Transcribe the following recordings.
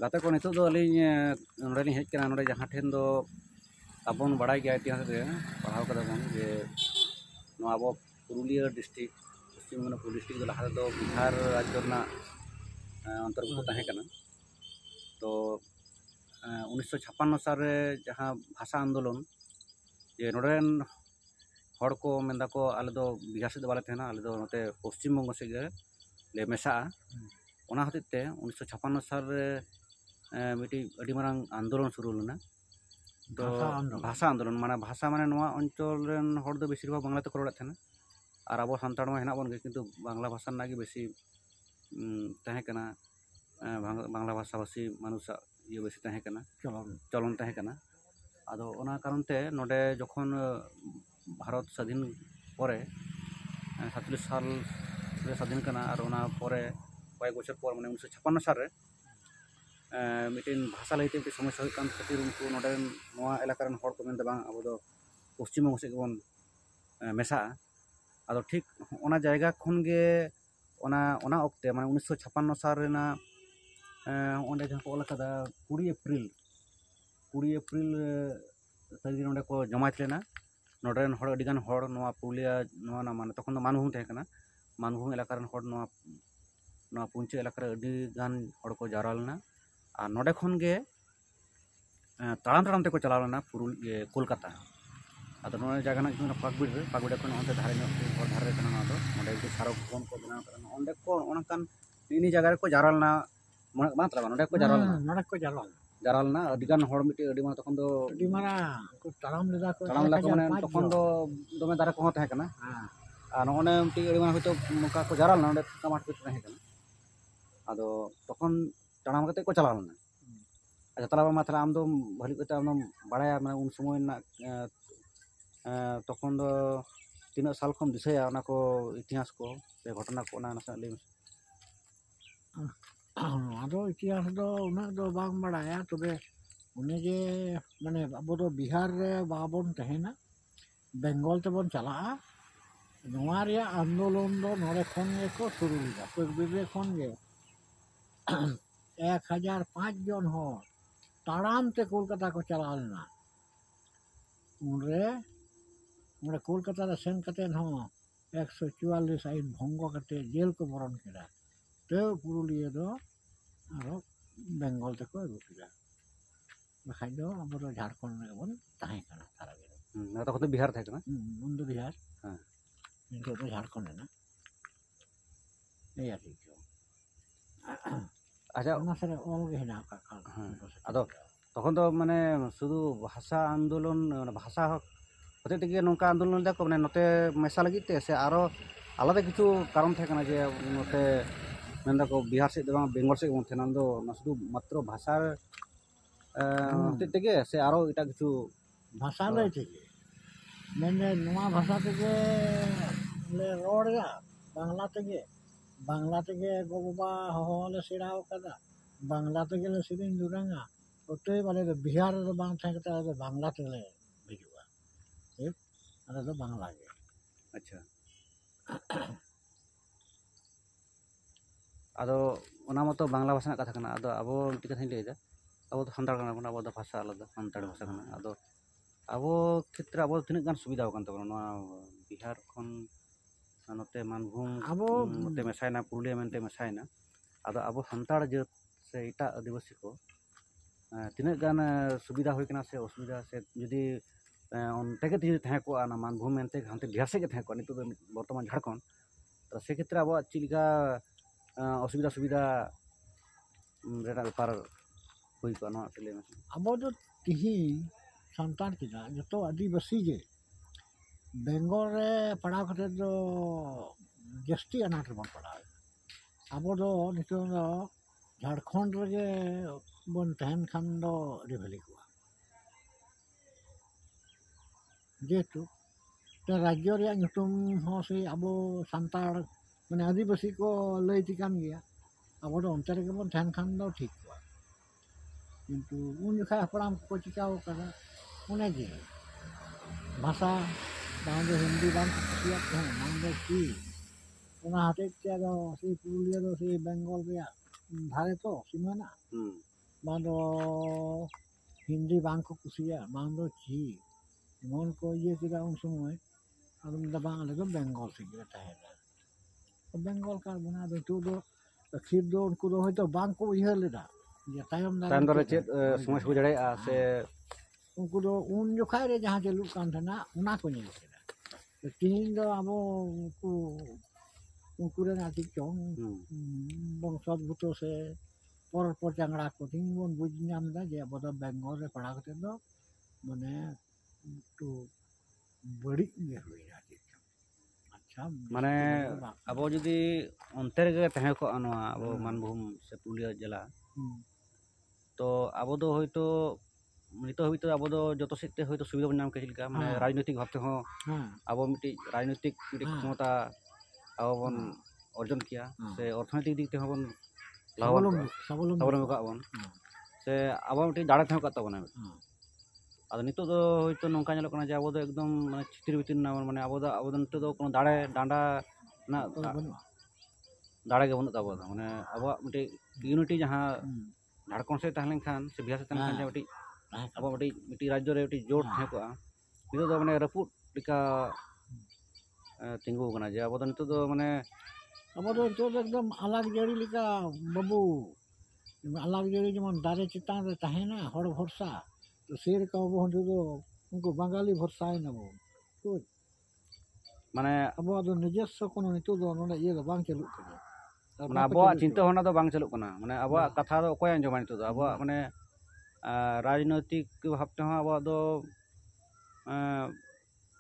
गाते को नितो दो अलिंग नोडे हेज कना नोडे जहां ठेन दो ताबन बड़ाई गया इतिहास रे पढ़ाव कदा बन जे नो आबो पुरुलिया डिस्ट्रिक्ट पश्चिम मेदिनीपुर डिस्ट्रिक्ट दो लहा दो बिहार राज्य ना अंतर्गत तहे कना तो 1956 साल रे जहां भाषा आंदोलन जे नोडेन हड़ को मेंदा को आले दो बिहार से बाले थेना आले दो नोते पश्चिम बंग से गे ले मेसा ओना खातिर ते 1956 साल रे मिटी अडी मारंग आंदोलन शुरू लेना तो भाषा आंदोलन माने नोआ अंचल रेन हड़ दो बेसिर भाग बांग्ला ते को रड़े थेना और अब सानताड़ मा हेना बन गे किंतु बांग्ला भाषा ना गे बेसी तहे कना बांग्ला भाषा भाषी मानुष ये बेसी तहे कना चलन तहे कना आदो ओना कारण ते नोडे जखन भारत स्वाधीन परे 47 साल रे स्वाधीन कना और ओना परे कয়েক বছর পর মানে 1956 साल रे मिटिन भाषा लैते मिटिन समस्या हुई कान खातिर उनको नोडे नोआ एलाका रन हड़ को मेन बांग अब दो पश्चिम बंग से बन मेसा आदो ठीक ओना जायगा खन गे ओना ओक्ते माने 1956 साल रेना ओंडे जहां को ओला कदा 20 अप्रैल तारीख नोडे को जमात लेना नोडरेन हड़ अडिगान हड़ नोआ पुरुलिया नोआ ना माने तखन मानभूम तहे कना मानभूम एलाका रन हड़ नोआ पुंचे एलाका रे अडिगान हड़ को जारा लेना और नोडे खन गे ताड़ाम ते को चला लेना पुरुलिया कोलकाता आदो नोडे जायगा ना पाकबिड़ खन ओंते धारे हड़ धारे कना ना दो नोडे जो सारो कोन को बना करना ओंडे को ओनकान इनी जगह रे को जारा लेना मात्र नोडे को जारा लेना अडिगान हड़ मिटे अडी मा तखन दो अडी मारा को ताड़ाम लेदा को माने तखन दो दमे दारे को तहे कना आ नोने मिटे अडी मा होतो नोका को जारा लेना ओंडे टमाट को तहे कना आदो तखन ताड़ाम कते को चला लेना अच्छा तला मा तला आम दो भली कते आम बाड़ाया माने उन समय ना तखन दो तीन साल खम दिसया ओना को इतिहास को से घटना को ना नसा ले आदो इतिहास दो उना दो बांग बड़ाया तबे उन्हें जे माने अब दो बिहार रे बाबन तहेना बेंगल तेबन चला नोआ रे आंदोलन दो नोरे खन गे को शुरू लिया पगबिरे खन गे 1005 जन हो ताड़ाम ते कोलकाता को चला लेना उनरे कोलकाता रे सेन कते हो 144 आइन भंग कते जेल को बरन केदा तो पुरुलिया दो आरो बेंगल ते को अगु केदा बखाय दो अब दो झारखंड रे बन ताहे कना तारा गे ना तो खते बिहार थे कना उन दो बिहार हां इनको तो झारखंड है ना ए यार ठीक अच्छा ओना सरे ओल गे हेना का आदो तखन तो माने शुधु भाषा आंदोलन भाषा होते तेगे नोका आंदोलन दा को माने नोते मेसा लगी ते से आरो आलादा किछु कारण थे कना जे नोते मेंदा को बिहार से दबा बेंगल से थे नाम दो शुधु मात्र भाषा तेगे से आरो इटा किछु भाषा ले तेगे मैंने नोआ भाषा तेगे ले रोड या बांग्ला तेगे गोबा हो ले सिराव कदा बांग्ला तेगे ले सिरिन दुरंगा ओते वाले बिहार रे बांग थे कता बांग्ला तेले भिजुआ ए अरे तो बांग्ला गे अच्छा आदो ओना मतो बांग्ला भाषा ना कथा कना आदो अब मिटी कथा लैदा अब तो सानताड़ कना बन अब तो भाषा आलादा सानताड़ भाषा कना आदो अब क्षेत्र अब तिना गान सुविधा होकन तबन नोआ बिहार खन नोते मानभूम अब नोते मेसायना पुरुलिया मेनते मेसायना आदो अब सानताड़ जात से इटा आदिवासी को तिना गान सुविधा होय कना से असुविधा से यदि ओनते के तहे को ना मानभूम मेनते हानते बिहार से के तहे को नितो वर्तमान झारखंड तो से क्षेत्र अब चिलिका असुविधा सुविधा रेना व्यापार हुई को ना चले अब जो तिही संतान किना जतो आदिवासी गे बेंगल रे पढ़ा कते दो जस्ती अनाट बन पड़ा अब दो नितो झारखंड रे बन तहन खान दो रे भली को जेतु ते राज्य रे nyutum हो से अब संताड़ माने आदिवासी को लैति कान गया अब दो अंतर के बन तहन खान दो ठीक हुआ किंतु उन जखा हपड़ाम को चिकाओ करा उन्हें जे भाषा बांग हिंदी बांग सिया को मांग की उना हटे के दो सी पुरुलिया दो सी बेंगल रे धारे तो सीमाना bang do Hindi bang ko kusiya bang do chi emon ko iye kida un somoy ado minta bang ale do Bengal sigi tahena Bengal kar bana do tu do akhir do unku do hoyto bang ko uyhar leda je tayom dare chet समझ हो जड़े से unku do un jokhai re jahan chaluk kan thana una ko nyel keda tihin do abo unku ren atik chong bongsot buto se por changड़ा ko tin bon buj nyam da je abo do Bengal re pada kate do mane tu badi ge hoya अच्छा माने अब जुदी अंतर गे तहे को अनवा अब मानभूम से पुलिया जिला तो अब दो होयतो नितो हबितो अब दो जतो सेते होयतो सुविधा बन नाम के चिलका माने राजनीतिक भाबते हो अब मिटी राजनीतिक मिटी क्षमता अब बन अर्जन किया से अर्थनैतिक दिक ते हबन लाभवान का बन से अब मिटी दाड़े थे का तबना अब नितो दो होयतो नोंका नेलो कना जे अब दो एकदम माने चितिर बितिर ना माने अब दो नितो दो कोनो दाड़े डांडा ना दाड़े के बनु तब माने अब मिटी यूनिटी जहां झारखंड से तहलें खान से बिहार से तहलें खान मिटी अब मिटी राज्य रे मिटी जोड़ थे को नितो दो माने रपुट लिका तिंगु कना जे अब दो नितो दो माने अब दो एकदम अलग जड़ी लिका बाबू अलग जड़ी जेमन दारे चितान रे तहेना हड़ भरसा तो शेर का वो दो उनको बंगाली भरसा है ना वो तो माने अब दो निजस्व कोनो नितो दो नोने ये दो बांग चलु कना माने अब चिंता होना दो बांग चलु कना माने अब कथा दो कोय अंजम नितो दो अब माने राजनीतिक भाबते हो अब दो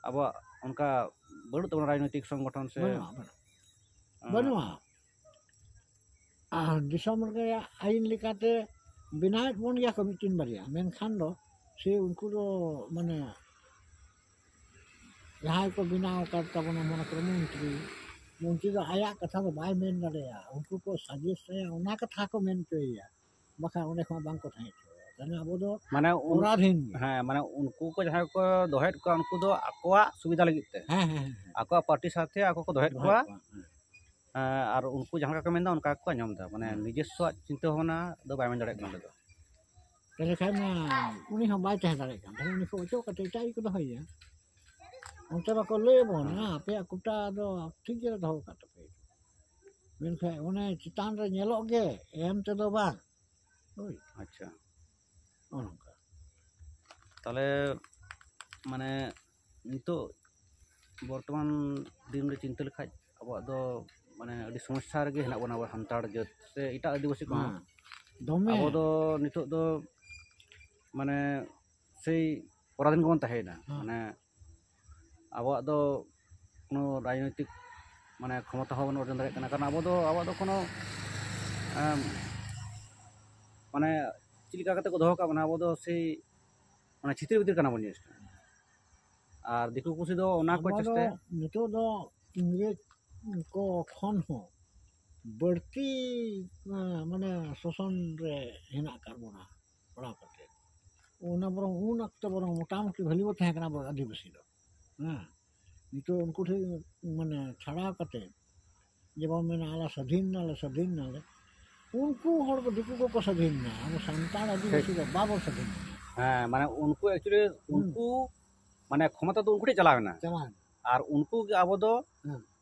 अब उनका बड़ु तो राजनीतिक संगठन से बनवा दिसम रे आइन लिकाते बिनायक बन गया कमिटिन बारिया मेनखान दो से उनको दो माने जहां को बिनाव करता बना मन मंत्री दो आया कथा दो बाय मेन दरेया उनको को सजेस्ट है उना कथा को मेन चोया बखा उने को बांग को थाई तने अब दो माने अपराधीन हां माने उनको को जहां को दोहेट को उनको दो आकोआ सुविधा लगित ते हां आकोआ पार्टी साथे आको को दोहेट को और उनको जहां का मेनदा उनका को आंजम दा माने निजस्व चिंता होना दो बाय मेन दरे नले दो तले खाय ना उनी हम बाय तहे दरे kan तने उनी को चो कते टाई को दोहया उनते को लेबो ना पे कुटा दो ठीक जे दो का तो पे मेनखा उने चितान रे नेलो गे एम ते दो बा ओय अच्छा ओनका ताले माने नितो वर्तमान दिन रे चिंता लेखाय अब दो माने अडी समस्या रे हेना बना सानताड़ जत से इटा आदिवासी को दमे अब दो नितो दो माने सेई पराधीन कोन ताहेना माने अब दो कोनो राजनीतिक माने क्षमता होबन अर्जन दाड़े कना कारण अब दो कोनो माने चिलिका कते को दोहो का बना अब दो सेई माने छितिर बितिर कना बन जिस और दिकु कुसी दो ओना को चेष्टे नितो दो इंग्रेज को खन हो बढ़ती माने शोषण रे हेना करबोना बड़ा कते ओना बरं उन अक्त बरं मोटामुटी भलियो तहे कना आदिवासी दो हां नितो उनको थे माने छड़ा कते जेबन में आला स्वाधीन नाले उनको हर को दिकु को स्वाधीन ना हम संतान आदिवासी दो बाबो स्वाधीन हां माने उनको एक्चुअली उनको माने क्षमता तो उनको चलावे ना और उनको अब दो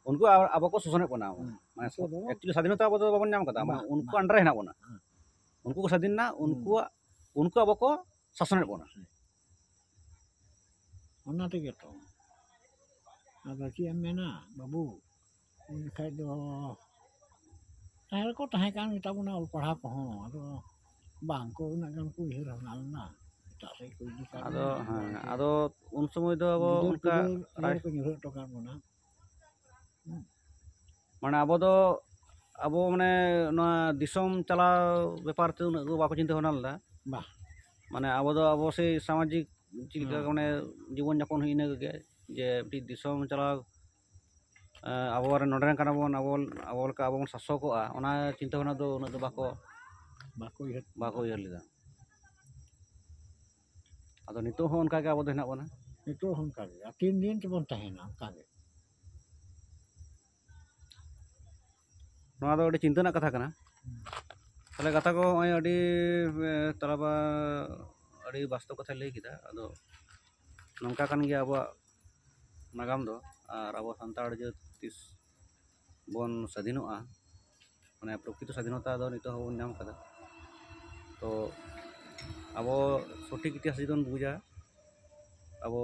उनको अब को शोषण बना माने एक्चुअली स्वाधीनता अब दो बाबन नाम कदा माने उनको अंडर हेना बना उनको को स्वाधीन ना उनको अब को शासन बना ओना ते तो अब की मेना बाबू उनखाय दो ताहर को ताहे कान ताबुना ऑल पढ़ा को अदो बांग को ना गन को हिर ना तासे को दिका अदो हां अदो उन समय दो अब उनका राय को हिर तो कर बना माने अब दो अब माने ना दिसम चला व्यापार ते उन बाको चिंता होना लदा बा माने अब दो अब से सामाजिक चिलका माने जीवन यापन हिने गे जे टी दिसम चला अब नोडरे काना बोन अब का अब शासकोआ ओना चिंता होना दो उन दो बाको इयर लेदा अदो नितो हो उनका के अब दो हेना बना नितो हम का 3 दिन ते बन तहेना का के नोआ दो चिंता ना कथा कना তাহলে গাথা ᱠᱚ ᱱᱚᱜᱼᱚᱭ ᱟᱹᱰᱤ ᱛᱟᱞᱟᱵᱟ ᱟᱹᱰᱤ ᱵᱟᱥᱛᱚᱵ ᱠᱟᱛᱷᱟᱭ ᱞᱟᱹᱭ ᱠᱮᱫᱟ ᱟᱫᱚ ᱱᱚᱝᱠᱟ ᱠᱟᱱ ᱜᱮᱭᱟ ᱟᱵᱚᱣᱟᱜ ᱱᱟᱜᱟᱢ ᱫᱚ ᱟᱨ ᱟᱵᱚ ᱥᱟᱱᱛᱟᱲ ᱡᱟᱹᱛ ᱛᱤᱥ ᱵᱚᱱ ᱥᱟᱹᱫᱷᱤᱱᱚᱜᱼᱟ ᱢᱟᱱᱮ ᱯᱨᱚᱠᱨᱤᱛᱚ ᱥᱟᱹᱫᱷᱤᱱᱚᱛᱟ ᱫᱚ ᱱᱤᱛᱚᱜ ᱦᱚᱸᱵᱚᱱ ᱧᱟᱢ ᱠᱟᱫᱟ ᱛᱚ ᱟᱵᱚ ᱥᱚᱴᱷᱤᱠ ᱤতিᱦᱟᱥ ᱡᱩᱫᱤ ᱵᱚᱱ ᱵᱩᱡᱟ ᱟᱵᱚ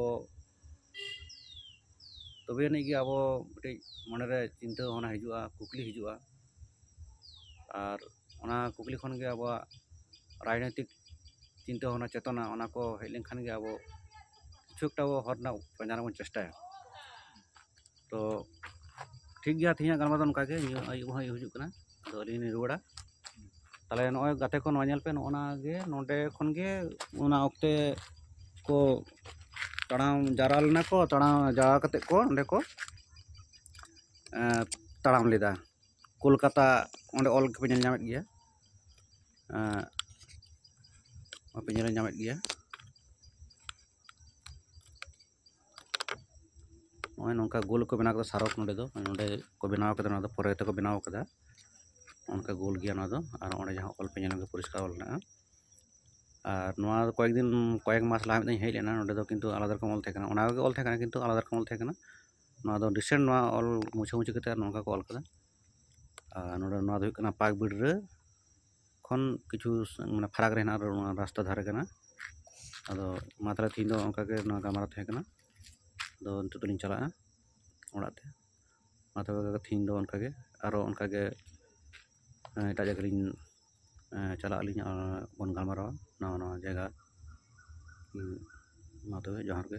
ᱛᱚᱵᱮ ᱟᱹᱱᱤᱡ ᱜᱮ ᱟᱵᱚ ᱢᱤᱫᱴᱤᱡ ᱢᱚᱱᱮᱨᱮ ᱪᱤᱱᱛᱟᱹ ᱵᱷᱟᱵᱽᱱᱟ ᱦᱤᱡᱩᱜᱼᱟ ᱠᱩᱠᱞᱤ ᱦᱤᱡᱩᱜᱼᱟ ᱟᱨ ᱚᱱᱟ ᱠᱩᱠᱞᱤ ᱠᱷᱚᱱ ᱜᱮ ᱟᱵᱚᱣᱟᱜ ᱨᱟᱡᱽᱱᱳᱭᱛᱤᱠ ᱪᱤᱱᱛᱟᱹ ᱵᱷᱟᱵᱽᱱᱟ ᱪᱮᱛᱚᱱᱟ ᱚᱱᱟ ᱠᱚ ᱦᱮᱡ ᱞᱮᱱᱠᱷᱟᱱ ᱜᱮ ᱟᱵᱚ ᱠᱤᱪᱷᱩ একটা ᱟᱵᱚ ᱦᱚᱨ ᱨᱮᱱᱟᱜ ᱯᱟᱸᱡᱟ ᱨᱮᱵᱚᱱ ᱪᱮᱥᱴᱟᱭᱟ ᱛᱚ ᱴᱷᱤᱠ ᱜᱮᱭᱟ ᱛᱮᱦᱮᱧᱟᱜ ᱜᱟᱞᱢᱟᱨᱟᱣ ᱫᱚ ᱚᱱᱠᱟ ᱜᱮ ᱟᱹᱭᱩᱵ ᱦᱚᱸ ᱟᱹᱭᱩᱵ ᱦᱤᱡᱩᱜ ᱠᱟᱱᱟ ᱟᱫᱚ ᱟᱹᱞᱤᱧ ᱞᱤᱧ ᱨᱩᱣᱟᱹᱲᱟ ᱛᱟᱦᱞᱮ ᱱᱚᱜᱼᱚᱭ ᱜᱟᱛᱮ ᱠᱚ ᱱᱚᱣᱟ ᱧᱮᱞ ᱯᱮ ᱱᱚᱜᱼᱚᱱᱟ ᱜᱮ ᱱᱚᱰᱮ ᱠᱷᱚᱱ ᱜᱮ ᱚᱱᱟ ᱚᱠᱛᱮ ᱠᱚ ᱛᱟᱲᱟᱢ ᱡᱟᱣᱨᱟ ᱞᱮᱱᱟ ᱠᱚ ᱛᱟᱲᱟᱢ ᱡᱟᱣᱨᱟ ᱠᱟᱛᱮᱫ ᱠᱚ ᱚᱸᱰᱮ ᱠᱚ ᱛᱟᱲᱟᱢ ᱞᱮᱫᱟ ᱠᱳᱞᱠᱟᱛᱟ ᱚᱸᱰᱮ ᱚᱞ ᱯᱮ ᱧᱮᱞ ᱧᱟᱢᱮᱫ ᱜᱮᱭᱟ ᱯᱮ ᱧᱮᱞ ᱧᱟᱢᱮᱫ ᱜᱮᱭᱟ ᱱᱚᱜᱼᱚᱭ ᱱᱚᱝᱠᱟ ᱜᱳᱞ ᱠᱚ ᱵᱮᱱᱟᱣ ᱠᱟᱫᱟ ᱥᱟᱨᱚᱠ ᱱᱚᱰᱮ ᱫᱚ ᱱᱚᱰᱮ ᱠᱚ ᱵᱮᱱᱟᱣ ᱠᱟᱫᱟ ᱱᱚᱣᱟ ᱫᱚ ᱯᱚᱨᱮ ᱛᱮᱠᱚ ᱵᱮᱱᱟᱣ ᱠᱟᱫᱟ ᱚᱱᱠᱟ ᱜᱳᱞ ᱜᱮᱭᱟ ᱱᱚᱣᱟ ᱫᱚ ᱟᱨ ᱚᱸᱰᱮ ᱡᱟᱦᱟᱸ ᱚᱞ ᱯᱮ ᱧᱮᱞ ᱧᱟᱢ ᱯᱚᱨᱤᱥᱠᱟᱨ ᱚᱞ ᱢᱮᱱᱟᱜᱼᱟ ᱟᱨ ᱱᱚᱣᱟ ᱠᱚয়েক মাস ᱞᱟᱦᱟ ᱢᱤᱫ ᱫᱷᱟᱣ ᱦᱮᱡ ᱞᱮᱱᱟ ᱱᱚᱰᱮ ᱫᱚ ᱠᱤᱱᱛᱩ ᱟলাᱫᱟ ᱨᱚᱠᱚᱢ ᱚᱞ ᱛᱟᱦᱮᱸ ᱠᱟᱱᱟ ᱚᱱᱟ ᱠᱚᱜᱮ ᱚᱞ ᱛᱟᱦᱮᱸ ᱠᱟᱱᱟ ᱠᱤᱱᱛᱩ ᱟলাᱫᱟ ᱨᱚᱠᱚᱢ ᱚᱞ ᱛᱟᱦᱮᱸ ᱠᱟᱱᱟ ᱱᱚᱣᱟ ᱫᱚ ᱨᱤᱥᱮন্ট ᱱᱚᱣᱟ ᱚᱞ ᱢᱩᱪᱷᱟᱹ ᱠᱟᱛᱮ ᱱᱚᱝᱠᱟ ᱠᱚ ᱚᱞ ᱠᱟᱫᱟ ᱟᱨ ᱱᱚᱰᱮ ᱱᱚᱣᱟ ᱫᱚ ᱦᱩᱭᱩᱜ ᱠᱟᱱᱟ ᱯᱟᱠ ᱵᱤᱲᱨᱟᱹ ᱠᱷᱚᱱ ᱠᱤᱪᱷᱩ ᱢᱟᱱᱮ ᱯᱷᱟᱨᱟᱠ ᱨᱮ ᱦᱮᱱᱟᱜᱼᱟ ᱨᱟᱥᱛᱟ ᱫᱷᱟᱨᱮ ᱠᱟᱱᱟ ᱟᱫᱚ ᱢᱟ ᱛᱟᱦᱞᱮ ᱛᱤᱦᱤᱧ ᱫᱚ ᱚᱱᱠᱟ ᱜᱮ ᱱᱚᱣᱟ ᱜᱟᱞᱢᱟᱨᱟᱣ ᱛᱟᱦᱮᱸ ᱠᱟᱱᱟ ᱟᱫᱚ ᱱᱤᱛᱚᱜ ᱫᱚᱞᱤᱧ ᱪᱟᱞᱟᱜᱼᱟ ᱚᱲᱟᱜ ᱛᱮ ᱢᱟ ᱛᱚᱵᱮ ᱛᱤᱦᱤᱧ ᱫᱚ ᱚᱱᱠᱟ ᱜᱮ ᱟᱨᱚ ᱚᱱᱠᱟ ᱜᱮ ᱮᱴᱟᱜ ᱡᱟᱭᱜᱟ ᱞᱤᱧ ᱪᱟᱞᱟᱜ ᱟᱹᱞᱤᱧ ᱵᱚᱱ ᱜᱟᱞᱢᱟᱨᱟᱣᱟ ᱱᱟᱣᱟ ᱱᱟᱣᱟ ᱡᱟᱭᱜᱟ ᱢᱟ ᱛᱚᱵᱮ ᱡᱚᱦᱟᱨ ᱜᱮ